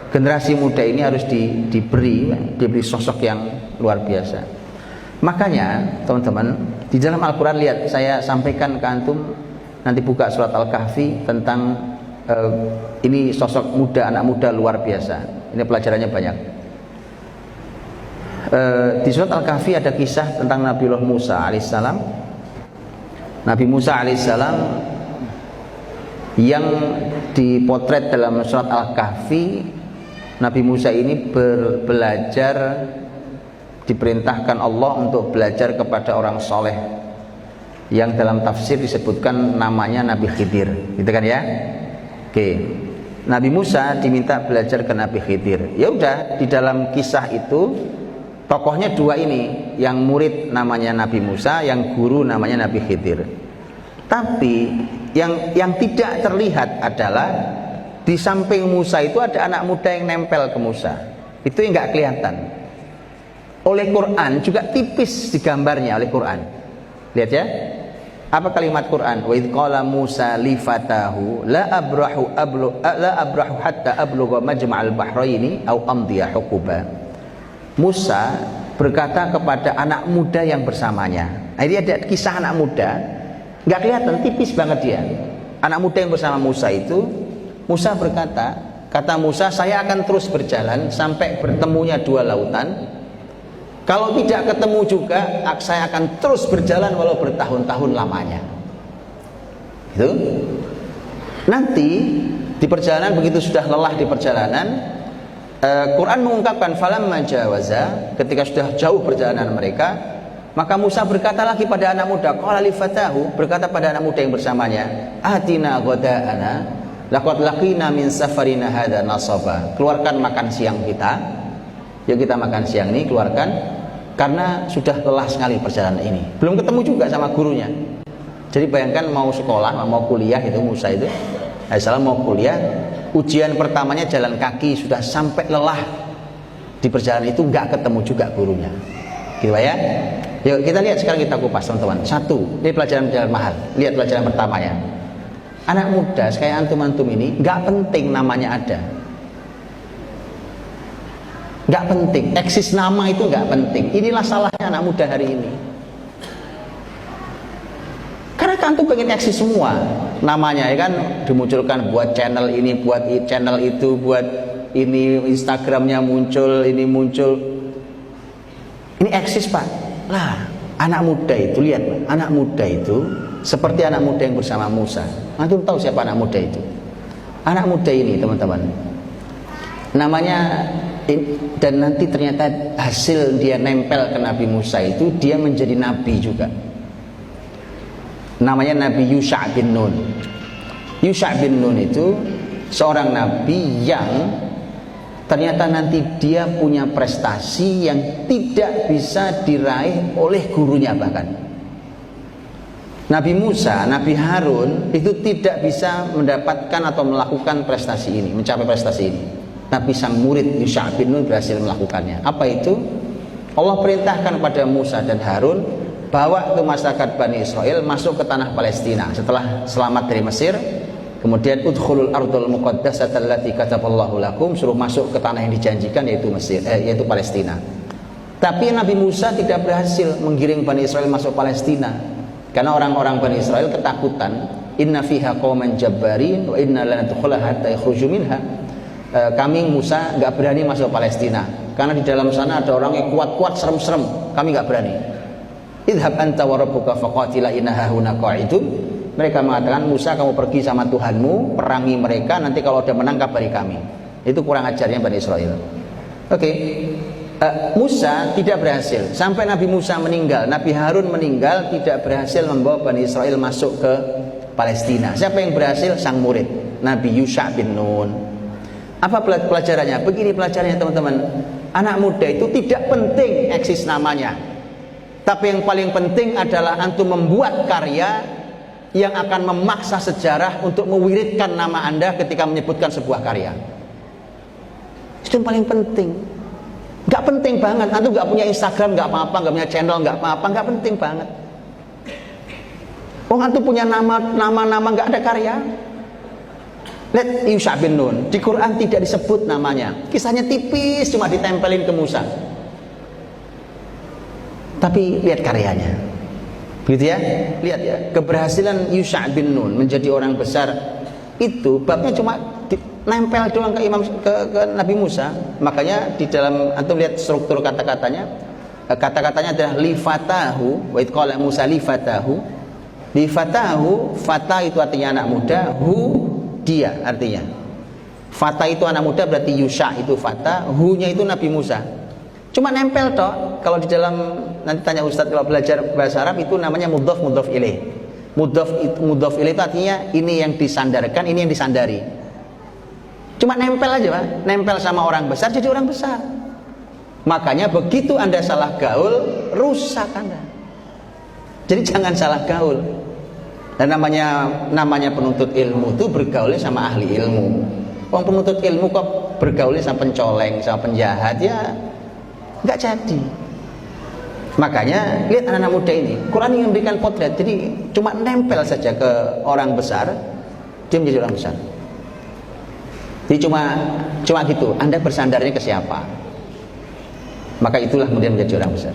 generasi muda ini harus diberi sosok yang luar biasa. Makanya teman-teman, di dalam Al-Quran, lihat, saya sampaikan ke antum, nanti buka surat Al-Kahfi tentang ini sosok muda, anak muda luar biasa. Ini pelajarannya banyak. Di surat Al-Kahfi ada kisah tentang Nabiullah Musa alaihissalam. Nabi Musa alaihissalam yang dipotret dalam surat Al-Kahfi. Nabi Musa ini belajar, diperintahkan Allah untuk belajar kepada orang soleh, yang dalam tafsir disebutkan namanya Nabi Khidir, gitu kan ya? Oke. Nabi Musa diminta belajar ke Nabi Khidir. Ya udah, di dalam kisah itu tokohnya dua ini, yang murid namanya Nabi Musa, yang guru namanya Nabi Khidir. Tapi yang tidak terlihat adalah di samping Musa itu ada anak muda yang nempel ke Musa. Itu yang nggak kelihatan. Oleh Quran juga tipis digambarnya oleh Quran. Lihat ya. Apa kalimat Quran? Wa idz qala Musa li fatahu la abrahu hatta ablugha majma'al bahraini aw amdiya huquba. Musa berkata kepada anak muda yang bersamanya. Nah, ini ada kisah anak muda, nggak kelihatan, tipis banget dia. Anak muda yang bersama Musa itu, Musa berkata, kata Musa, saya akan terus berjalan sampai bertemunya dua lautan. Kalau tidak ketemu juga, saya akan terus berjalan walau bertahun-tahun lamanya. Gitu. Nanti di perjalanan, begitu sudah lelah di perjalanan, Quran mengungkapkan falamma jawaza, ketika sudah jauh perjalanan mereka, maka Musa berkata lagi pada anak muda, qala li fatahu, berkata pada anak muda yang bersamanya, atina ghada'ana laqad laqina min safarina hadza nasaba. Keluarkan makan siang kita. Yuk kita makan siang ini, keluarkan, karena sudah lelah sekali perjalanan ini. Belum ketemu juga sama gurunya. Jadi bayangkan mau sekolah, mau kuliah itu Musa itu alaihissalam mau kuliah, ujian pertamanya jalan kaki, sudah sampai lelah di perjalanan itu, nggak ketemu juga gurunya. Gitu ya. Yuk kita lihat sekarang, kita kupas teman-teman. Satu, ini pelajaran mahal. Lihat pelajaran pertamanya. Anak muda kayak antum-antum ini nggak penting namanya ada, nggak penting, eksis nama itu nggak penting. Inilah salahnya anak muda hari ini. Karena antum pengen eksis semua namanya, ya kan, dimunculkan buat channel ini, buat channel itu, buat ini Instagramnya muncul, ini muncul. Ini eksis pak. Lah, anak muda itu, lihat pak, anak muda itu seperti anak muda yang bersama Musa. Antum tahu siapa anak muda itu? Anak muda ini teman-teman, namanya, dan nanti ternyata hasil dia nempel ke Nabi Musa itu, dia menjadi nabi juga. Namanya Nabi Yusha bin Nun. Yusha bin Nun itu seorang nabi yang ternyata nanti dia punya prestasi yang tidak bisa diraih oleh gurunya bahkan. Nabi Musa, Nabi Harun itu tidak bisa mendapatkan atau melakukan prestasi ini, mencapai prestasi ini. Tapi sang murid Yusha bin Nun berhasil melakukannya. Apa itu? Allah perintahkan pada Musa dan Harun, bawa ke masyarakat Bani Israel masuk ke tanah Palestina setelah selamat dari Mesir. Kemudian udkhulul ardul muqaddasata allati kataballahu lakum, suruh masuk ke tanah yang dijanjikan, yaitu Mesir, yaitu Palestina. Tapi Nabi Musa tidak berhasil menggiring Bani Israel masuk Palestina. Karena orang-orang Bani Israel ketakutan, inna fiha qauman jabbarin wa inna lan nadkhulaha hatta yakhruju minha. Kami Musa nggak berani masuk Palestina karena di dalam sana ada orang yang kuat-kuat, serem-serem. Kami nggak berani. Idhab anta wa rabbuka faqatila inna hahuna qa'idun. Mereka mengatakan, Musa kamu pergi sama Tuhanmu, perangi mereka, nanti kalau udah menang kabari kami. Itu kurang ajarnya Bani Israel. Oke. Musa tidak berhasil. Sampai Nabi Musa meninggal, Nabi Harun meninggal, tidak berhasil membawa Bani Israel masuk ke Palestina. Siapa yang berhasil? Sang murid, Nabi Yusha bin Nun. Apa pelajarannya? Begini pelajarannya teman-teman. Anak muda itu tidak penting eksis namanya, tapi yang paling penting adalah antum membuat karya yang akan memaksa sejarah untuk mewiridkan nama anda ketika menyebutkan sebuah karya. Itu yang paling penting. Gak penting banget, antum gak punya Instagram gak apa-apa, gak punya channel gak apa-apa, gak penting banget. Oh antum punya nama gak ada karya. Lihat Yusha bin Nun, di Quran tidak disebut namanya, kisahnya tipis, cuma ditempelin ke Musa. Tapi lihat karyanya, begitu ya. Lihat ya, keberhasilan Yusha bin Nun menjadi orang besar itu babnya cuma nempel doang ke Nabi Musa. Makanya di dalam antum lihat struktur kata-katanya, kata-katanya adalah lifatahu, wa id qala Musa lifatahu. Lifatahu, fata itu artinya anak muda, hu dia artinya. Fata itu anak muda, berarti Yusha itu fata, hu-nya itu Nabi Musa. Cuma nempel toh. Kalau di dalam, nanti tanya Ustadz kalau belajar bahasa Arab, itu namanya mudhaf mudhaf ilaih. Mudhaf ilaih itu artinya ini yang disandarkan, ini yang disandari. Cuma nempel aja Pak, nempel sama orang besar jadi orang besar. Makanya begitu Anda salah gaul, rusak Anda. Jadi jangan salah gaul. Dan namanya penuntut ilmu itu bergaulnya sama ahli ilmu. Orang penuntut ilmu kok bergaulnya sama pencoleng, sama penjahat, ya nggak jadi. Makanya lihat anak-anak muda ini, Quran ingin memberikan potret. Jadi cuma nempel saja ke orang besar, dia menjadi orang besar. Jadi cuma gitu. Anda bersandarnya ke siapa, maka itulah kemudian menjadi orang besar.